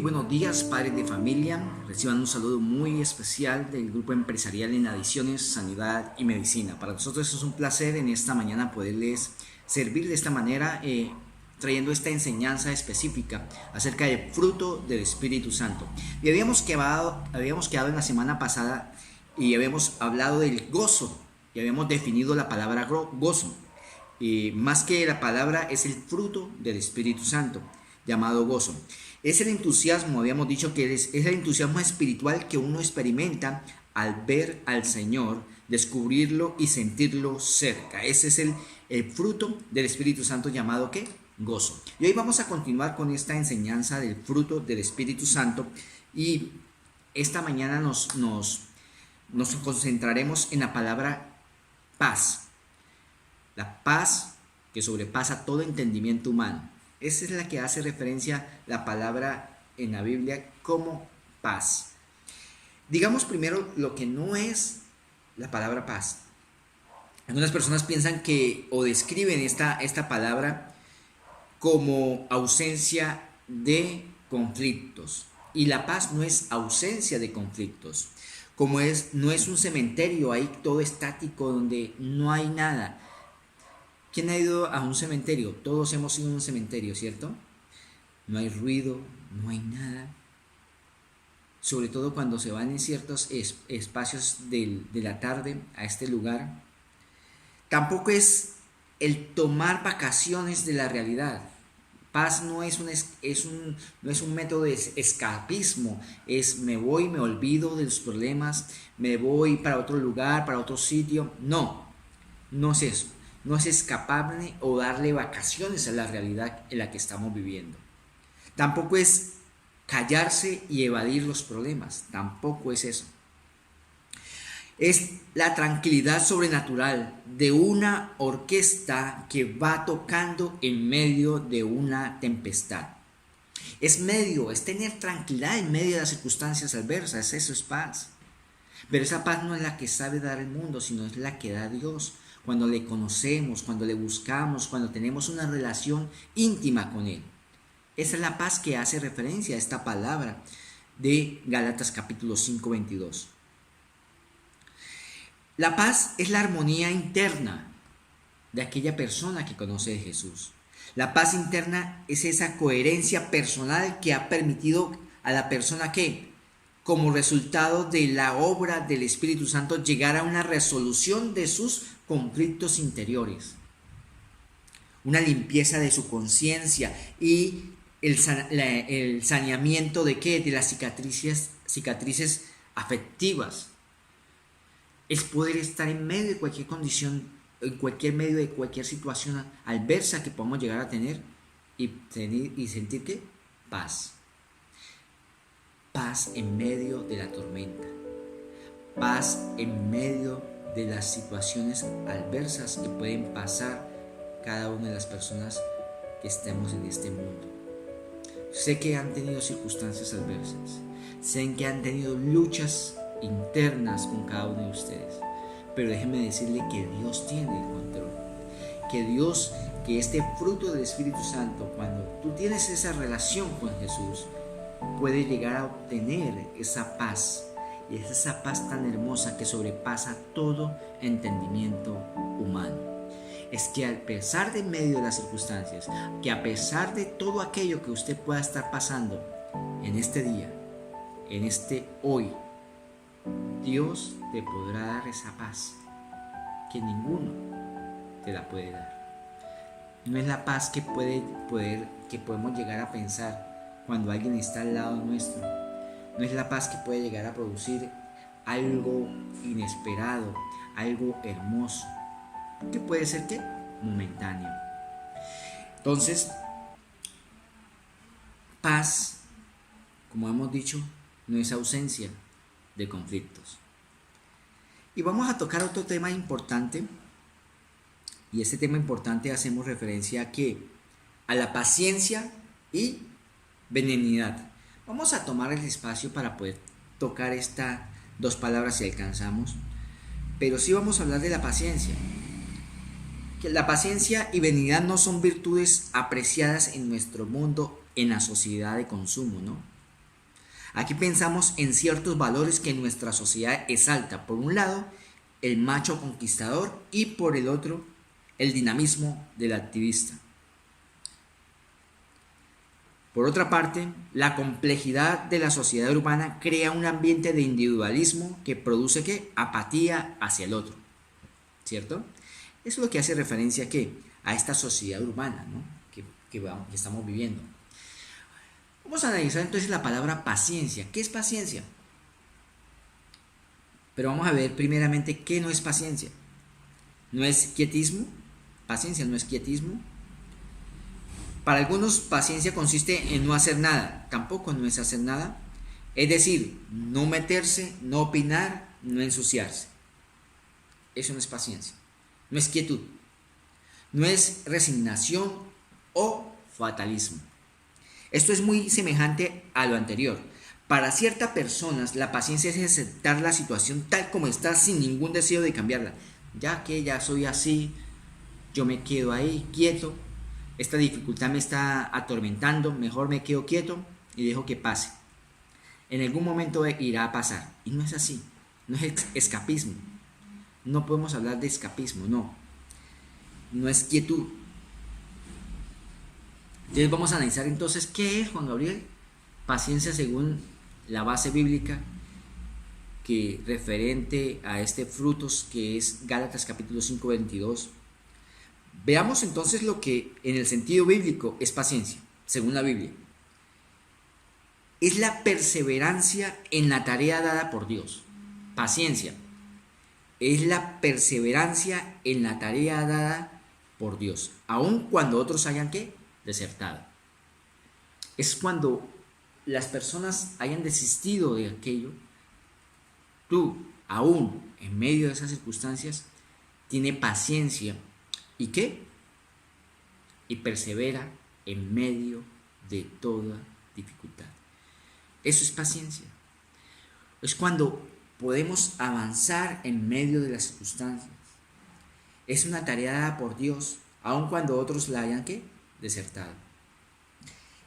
Muy buenos días, padres de familia. Reciban un saludo muy especial del grupo empresarial en Adiciones, Sanidad y Medicina. Para nosotros es un placer en esta mañana poderles servir de esta manera, trayendo esta enseñanza específica acerca del fruto del Espíritu Santo. Y habíamos quedado en la semana pasada y habíamos hablado del gozo y habíamos definido la palabra gozo. Y más que la palabra, es el fruto del Espíritu Santo, llamado gozo. Es el entusiasmo, habíamos dicho que es el entusiasmo espiritual que uno experimenta al ver al Señor, descubrirlo y sentirlo cerca. Ese es el fruto del Espíritu Santo, llamado ¿qué? Gozo. Y hoy vamos a continuar con esta enseñanza del fruto del Espíritu Santo, y esta mañana nos concentraremos en la palabra paz. La paz que sobrepasa todo entendimiento humano. Esa es la que hace referencia la palabra en la Biblia como paz. Digamos primero lo que no es la palabra paz. Algunas personas piensan que o describen esta palabra como ausencia de conflictos. Y la paz no es ausencia de conflictos. No es un cementerio ahí todo estático donde no hay nada. ¿Quién ha ido a un cementerio? Todos hemos ido a un cementerio, ¿cierto? No hay ruido, no hay nada. Sobre todo cuando se van en ciertos espacios de la tarde a este lugar. Tampoco es el tomar vacaciones de la realidad. Paz no es un método de escapismo. Es me voy, me olvido de los problemas, me voy para otro lugar, para otro sitio. No es eso. No es escapable o darle vacaciones a la realidad en la que estamos viviendo. Tampoco es callarse y evadir los problemas. Tampoco es eso. Es la tranquilidad sobrenatural de una orquesta que va tocando en medio de una tempestad. Es tener tranquilidad en medio de las circunstancias adversas. Eso es paz. Pero esa paz no es la que sabe dar el mundo, sino es la que da Dios. Cuando le conocemos, cuando le buscamos, cuando tenemos una relación íntima con Él. Esa es la paz que hace referencia a esta palabra de Gálatas capítulo 5, 22. La paz es la armonía interna de aquella persona que conoce de Jesús. La paz interna es esa coherencia personal que ha permitido a la persona que, como resultado de la obra del Espíritu Santo, llegar a una resolución de sus conflictos interiores, una limpieza de su conciencia y el saneamiento de ¿qué? De las cicatrices afectivas. Es poder estar en medio de cualquier condición, en cualquier medio de cualquier situación adversa que podamos llegar a tener y sentir ¿qué? Paz. Paz en medio de la tormenta. Paz en medio de las situaciones adversas que pueden pasar cada una de las personas que estemos en este mundo. Sé que han tenido circunstancias adversas, sé que han tenido luchas internas con cada uno de ustedes, pero déjenme decirle que Dios tiene el control, que este fruto del Espíritu Santo, cuando tú tienes esa relación con Jesús, puede llegar a obtener esa paz. Y es esa paz tan hermosa que sobrepasa todo entendimiento humano. Es que a pesar de medio de las circunstancias, que a pesar de todo aquello que usted pueda estar pasando en este día, en este hoy, Dios te podrá dar esa paz que ninguno te la puede dar. No es la paz que podemos llegar a pensar cuando alguien está al lado nuestro. No es la paz que puede llegar a producir algo inesperado, algo hermoso, que puede ser ¿qué? Momentáneo. Entonces, paz, como hemos dicho, no es ausencia de conflictos. Y vamos a tocar otro tema importante, y este tema importante hacemos referencia a la paciencia y benignidad. Vamos a tomar el espacio para poder tocar estas dos palabras si alcanzamos, pero sí vamos a hablar de la paciencia. Que la paciencia y benignidad no son virtudes apreciadas en nuestro mundo, en la sociedad de consumo, ¿no? Aquí pensamos en ciertos valores que nuestra sociedad exalta. Por un lado, el macho conquistador y por el otro, el dinamismo del activista. Por otra parte, la complejidad de la sociedad urbana crea un ambiente de individualismo que produce ¿qué? Apatía hacia el otro, ¿cierto? Eso es lo que hace referencia ¿qué? A esta sociedad urbana, ¿no? que estamos viviendo. Vamos a analizar entonces la palabra paciencia. ¿Qué es paciencia? Pero vamos a ver primeramente qué no es paciencia. ¿No es quietismo? Paciencia no es quietismo. Para algunos, paciencia consiste en no hacer nada. Tampoco no es hacer nada. Es decir, no meterse, no opinar, no ensuciarse. Eso no es paciencia. No es quietud. No es resignación o fatalismo. Esto es muy semejante a lo anterior. Para ciertas personas, la paciencia es aceptar la situación tal como está sin ningún deseo de cambiarla. Ya que ya soy así, yo me quedo ahí quieto. Esta dificultad me está atormentando, mejor me quedo quieto y dejo que pase. En algún momento irá a pasar. Y no es así. No es escapismo. No podemos hablar de escapismo, no. No es quietud. Entonces vamos a analizar entonces qué es, Juan Gabriel, paciencia según la base bíblica que referente a este frutos que es Gálatas capítulo 5, 22. Veamos entonces lo que en el sentido bíblico es paciencia, según la Biblia. Es la perseverancia en la tarea dada por Dios. Paciencia es la perseverancia en la tarea dada por Dios, aun cuando otros hayan ¿qué? Desertado. Es cuando las personas hayan desistido de aquello, tú, aún en medio de esas circunstancias, tienes paciencia. ¿Y qué? Y persevera en medio de toda dificultad. Eso es paciencia. Es cuando podemos avanzar en medio de las circunstancias. Es una tarea dada por Dios, aun cuando otros la hayan ¿qué? Desertado.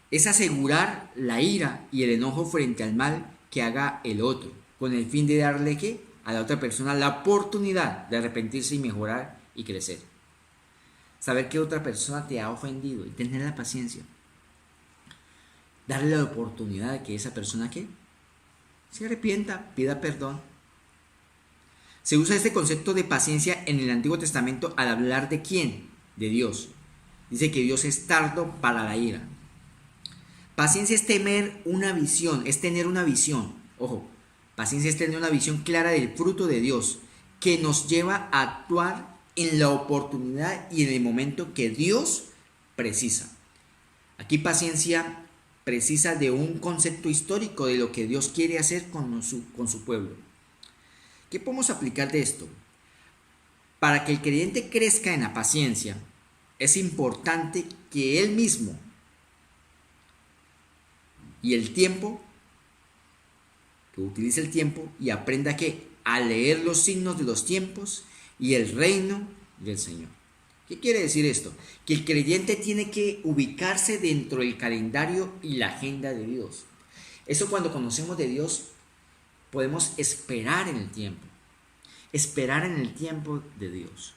Es asegurar la ira y el enojo frente al mal que haga el otro, con el fin de darle ¿qué? A la otra persona la oportunidad de arrepentirse y mejorar y crecer. Saber que otra persona te ha ofendido y tener la paciencia. Darle la oportunidad de que esa persona ¿qué? Se arrepienta, pida perdón. Se usa este concepto de paciencia en el Antiguo Testamento al hablar de ¿quién? De Dios. Dice que Dios es tardo para la ira. Paciencia es tener una visión, es tener una visión. Ojo, paciencia es tener una visión clara del fruto de Dios que nos lleva a actuar en la oportunidad y en el momento que Dios precisa. Aquí paciencia precisa de un concepto histórico de lo que Dios quiere hacer con su pueblo. ¿Qué podemos aplicar de esto? Para que el creyente crezca en la paciencia, es importante que él mismo y el tiempo, que utilice el tiempo y aprenda a leer los signos de los tiempos y el reino del Señor. ¿Qué quiere decir esto? Que el creyente tiene que ubicarse dentro del calendario y la agenda de Dios. Eso cuando conocemos de Dios podemos esperar en el tiempo. Esperar en el tiempo de Dios.